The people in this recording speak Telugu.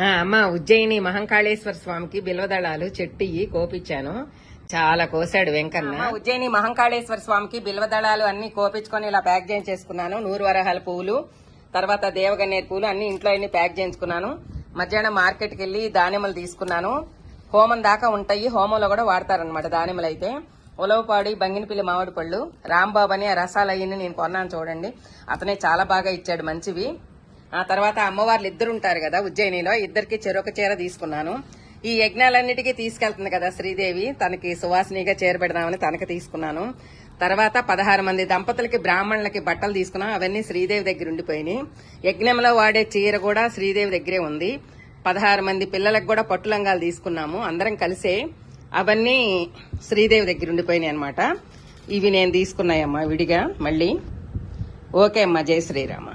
అమ్మ ఉజ్జయిని మహంకాళేశ్వర స్వామికి బిల్వదళాలు చెట్టియ్యి కోపించాను. చాలా కోసాడు వెంకన్న. ఉజ్జయిని మహంకాళేశ్వర స్వామికి బిల్వదళాలు అన్ని కోపించుకొని ఇలా ప్యాక్ చేయించేసుకున్నాను. 100 వరహాల పువ్వులు, తర్వాత దేవగన్నేరు పూలు అన్ని ఇంట్లో అన్ని ప్యాక్ చేయించుకున్నాను. మధ్యాహ్నం మార్కెట్కి వెళ్లి దానిమ్మలు తీసుకున్నాను. హోమం దాకా ఉంటాయి, హోమంలో కూడా వాడతారనమాట దానిమ్మలు. అయితే ఉలవపాడి, బంగినపిల్లి మామిడి పళ్ళు, రాంబాబు అని ఆ రసాలు అయ్యింది నేను కొన్నాను చూడండి. అతనే చాలా బాగా ఇచ్చాడు, మంచివి. ఆ తర్వాత అమ్మవార్లు ఇద్దరు ఉంటారు కదా ఉజ్జయినిలో, ఇద్దరికి చెరొక చీర తీసుకున్నాను. ఈ యజ్ఞాలన్నిటికీ తీసుకెళ్తుంది కదా శ్రీదేవి, తనకి సువాసినిగా చేరబెడదామని తనకి తీసుకున్నాను. తర్వాత 16 మంది దంపతులకి బ్రాహ్మణులకి బట్టలు తీసుకున్నాం. అవన్నీ శ్రీదేవి దగ్గర ఉండిపోయినాయి. యజ్ఞంలో వాడే చీర కూడా శ్రీదేవి దగ్గరే ఉంది. 16 మంది పిల్లలకు కూడా పట్టులంగాలు తీసుకున్నాము అందరం కలిసే. అవన్నీ శ్రీదేవి దగ్గర ఉండిపోయినాయి అనమాట. ఇవి నేను తీసుకున్నాయమ్మా విడిగా. మళ్ళీ ఓకే అమ్మా, జై శ్రీరామ.